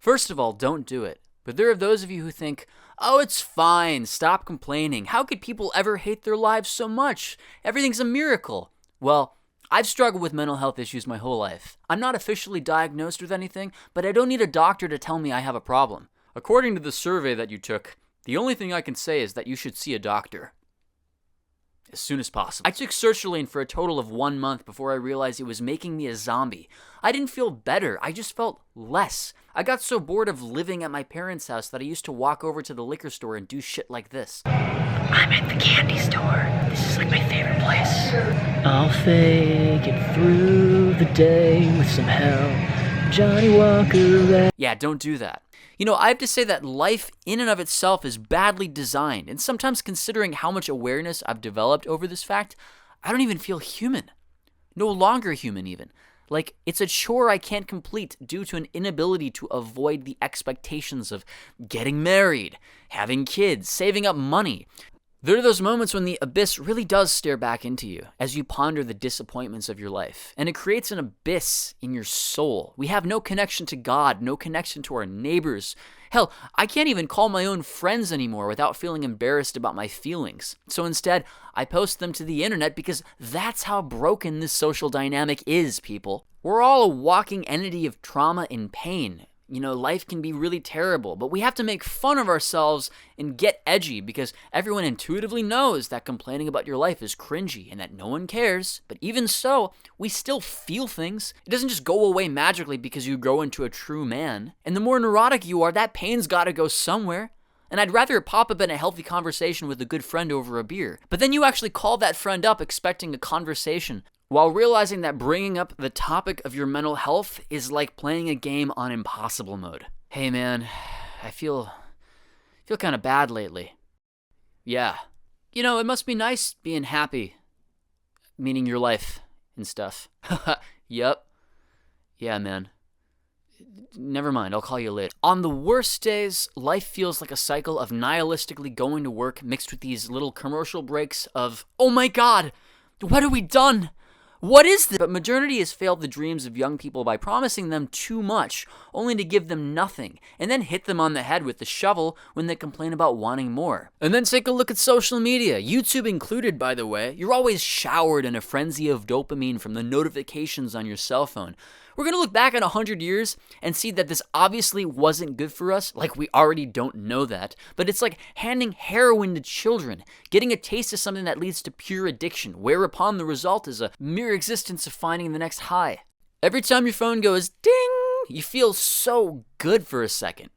First of all, don't do it. But there are those of you who think, oh, it's fine, stop complaining. How could people ever hate their lives so much? Everything's a miracle. Well, I've struggled with mental health issues my whole life. I'm not officially diagnosed with anything, but I don't need a doctor to tell me I have a problem. According to the survey that you took, the only thing I can say is that you should see a doctor as soon as possible. I took sertraline for a total of 1 month before I realized it was making me a zombie. I didn't feel better, I just felt less. I got so bored of living at my parents' house that I used to walk over to the liquor store and do shit like this. I'm at the candy store. This is like my favorite place. I'll fake it through the day with some help. Johnny Walker. Yeah, don't do that. You know, I have to say that life in and of itself is badly designed, and sometimes considering how much awareness I've developed over this fact, I don't even feel human. No longer human, even. Like, it's a chore I can't complete due to an inability to avoid the expectations of getting married, having kids, saving up money. There are those moments when the abyss really does stare back into you as you ponder the disappointments of your life, and it creates an abyss in your soul. We have no connection to God, no connection to our neighbors. Hell, I can't even call my own friends anymore without feeling embarrassed about my feelings. So instead, I post them to the internet because that's how broken this social dynamic is, people. We're all a walking entity of trauma and pain. You know, life can be really terrible, but we have to make fun of ourselves and get edgy because everyone intuitively knows that complaining about your life is cringy and that no one cares. But even so, we still feel things. It doesn't just go away magically because you grow into a true man. And the more neurotic you are, that pain's gotta go somewhere. And I'd rather it pop up in a healthy conversation with a good friend over a beer. But then you actually call that friend up expecting a conversation, while realizing that bringing up the topic of your mental health is like playing a game on impossible mode. Hey man, I feel kind of bad lately. Yeah. You know, it must be nice being happy. Meaning your life and stuff. Yup. Yeah, man. Never mind, I'll call you later. On the worst days, life feels like a cycle of nihilistically going to work mixed with these little commercial breaks of, oh my god, what have we done? What is this? But modernity has failed the dreams of young people by promising them too much, only to give them nothing, and then hit them on the head with the shovel when they complain about wanting more. And then take a look at social media, YouTube included, by the way. You're always showered in a frenzy of dopamine from the notifications on your cell phone. We're going to look back in 100 years and see that this obviously wasn't good for us, like we already don't know that, but it's like handing heroin to children, getting a taste of something that leads to pure addiction, whereupon the result is a mere existence of finding the next high. Every time your phone goes ding, you feel so good for a second.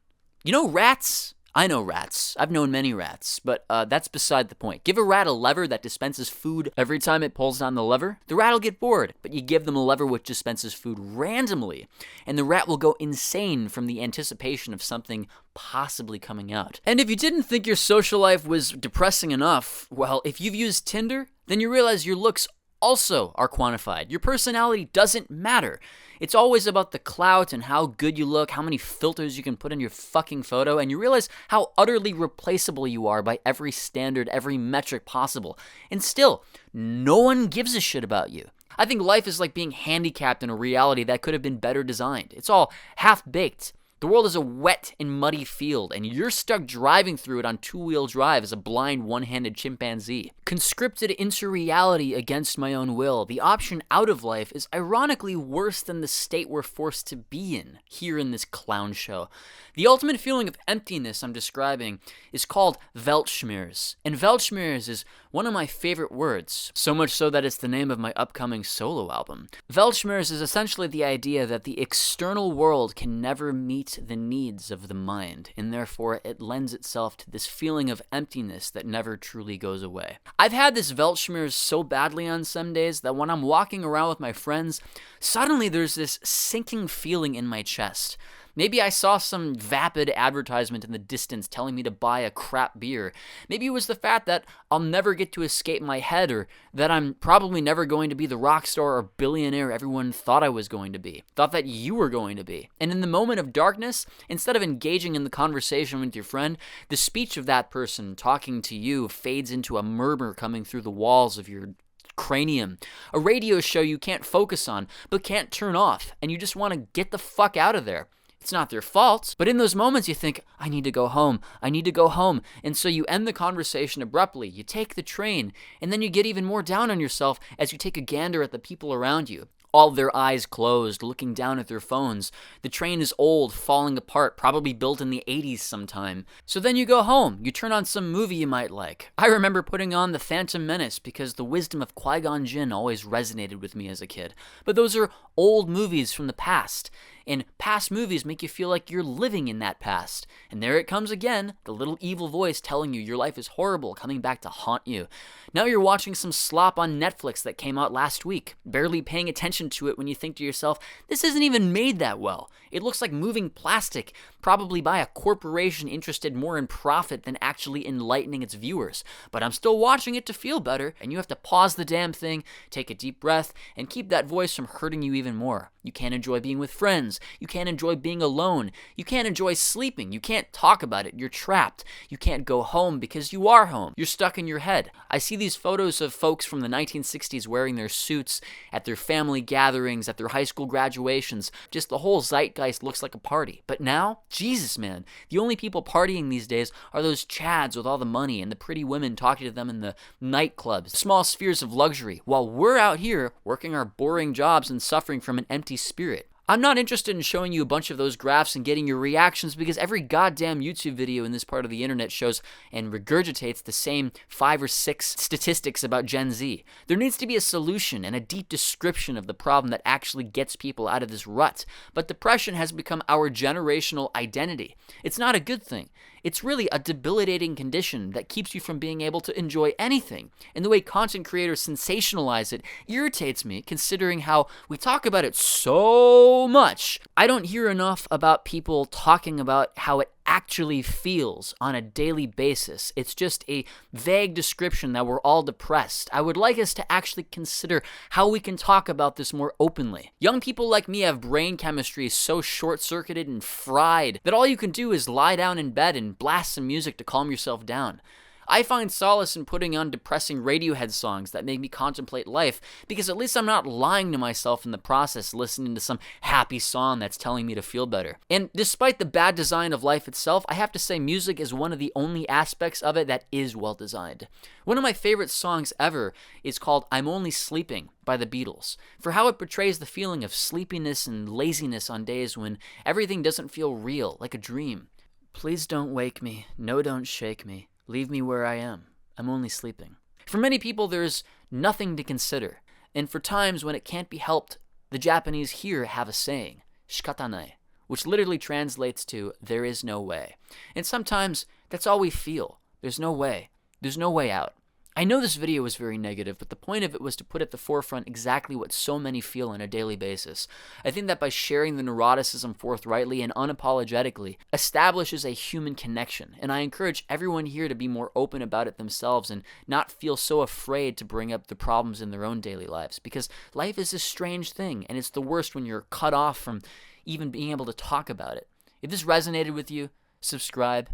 You know rats? I know rats. I've known many rats, but that's beside the point. Give a rat a lever that dispenses food every time it pulls down the lever, the rat will get bored, but you give them a lever which dispenses food randomly, and the rat will go insane from the anticipation of something possibly coming out. And if you didn't think your social life was depressing enough, well, if you've used Tinder, then you realize your looks also are quantified. Your personality doesn't matter. It's always about the clout and how good you look, how many filters you can put in your fucking photo, and you realize how utterly replaceable you are by every standard, every metric possible. And still, no one gives a shit about you. I think life is like being handicapped in a reality that could have been better designed. It's all half-baked. The world is a wet and muddy field, and you're stuck driving through it on two-wheel drive as a blind, one-handed chimpanzee. Conscripted into reality against my own will, the option out of life is ironically worse than the state we're forced to be in here in this clown show. The ultimate feeling of emptiness I'm describing is called Weltschmerz, and Weltschmerz is one of my favorite words, so much so that it's the name of my upcoming solo album. Weltschmerz is essentially the idea that the external world can never meet the needs of the mind, and therefore it lends itself to this feeling of emptiness that never truly goes away. I've had this Weltschmerz so badly on some days that when I'm walking around with my friends, suddenly there's this sinking feeling in my chest. Maybe I saw some vapid advertisement in the distance telling me to buy a crap beer. Maybe it was the fact that I'll never get to escape my head, or that I'm probably never going to be the rock star or billionaire everyone thought I was going to be, thought that you were going to be. And in the moment of darkness, instead of engaging in the conversation with your friend, the speech of that person talking to you fades into a murmur coming through the walls of your cranium. A radio show you can't focus on, but can't turn off, and you just want to get the fuck out of there. It's not their fault, but in those moments you think, I need to go home, I need to go home, and so you end the conversation abruptly, you take the train, and then you get even more down on yourself as you take a gander at the people around you. All their eyes closed, looking down at their phones. The train is old, falling apart, probably built in the 80s sometime. So then you go home, you turn on some movie you might like. I remember putting on The Phantom Menace because the wisdom of Qui-Gon Jinn always resonated with me as a kid. But those are old movies from the past. And past movies make you feel like you're living in that past. And there it comes again, the little evil voice telling you your life is horrible, coming back to haunt you. Now you're watching some slop on Netflix that came out last week, barely paying attention to it when you think to yourself, this isn't even made that well. It looks like moving plastic, probably by a corporation interested more in profit than actually enlightening its viewers. But I'm still watching it to feel better, and you have to pause the damn thing, take a deep breath, and keep that voice from hurting you even more. You can't enjoy being with friends. You can't enjoy being alone. You can't enjoy sleeping. You can't talk about it. You're trapped. You can't go home because you are home. You're stuck in your head. I see these photos of folks from the 1960s wearing their suits at their family gatherings, at their high school graduations. Just the whole zeitgeist looks like a party. But now, Jesus, man, the only people partying these days are those chads with all the money and the pretty women talking to them in the nightclubs, small spheres of luxury, while we're out here working our boring jobs and suffering from an empty spirit. I'm not interested in showing you a bunch of those graphs and getting your reactions because every goddamn YouTube video in this part of the internet shows and regurgitates the same 5 or 6 statistics about Gen Z. There needs to be a solution and a deep description of the problem that actually gets people out of this rut. But depression has become our generational identity. It's not a good thing. It's really a debilitating condition that keeps you from being able to enjoy anything. And the way content creators sensationalize it irritates me, considering how we talk about it so much. I don't hear enough about people talking about how it actually feels on a daily basis. It's just a vague description that we're all depressed. I would like us to actually consider how we can talk about this more openly. Young people like me have brain chemistry so short-circuited and fried that all you can do is lie down in bed and blast some music to calm yourself down. I find solace in putting on depressing Radiohead songs that make me contemplate life, because at least I'm not lying to myself in the process listening to some happy song that's telling me to feel better. And despite the bad design of life itself, I have to say music is one of the only aspects of it that is well designed. One of my favorite songs ever is called I'm Only Sleeping by the Beatles, for how it portrays the feeling of sleepiness and laziness on days when everything doesn't feel real, like a dream. Please don't wake me, no don't shake me. Leave me where I am. I'm only sleeping. For many people, there's nothing to consider. And for times when it can't be helped, the Japanese here have a saying, shikatanai, which literally translates to, there is no way. And sometimes that's all we feel. There's no way. There's no way out. I know this video was very negative, but the point of it was to put at the forefront exactly what so many feel on a daily basis. I think that by sharing the neuroticism forthrightly and unapologetically establishes a human connection, and I encourage everyone here to be more open about it themselves and not feel so afraid to bring up the problems in their own daily lives, because life is a strange thing, and it's the worst when you're cut off from even being able to talk about it. If this resonated with you, subscribe,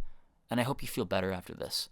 and I hope you feel better after this.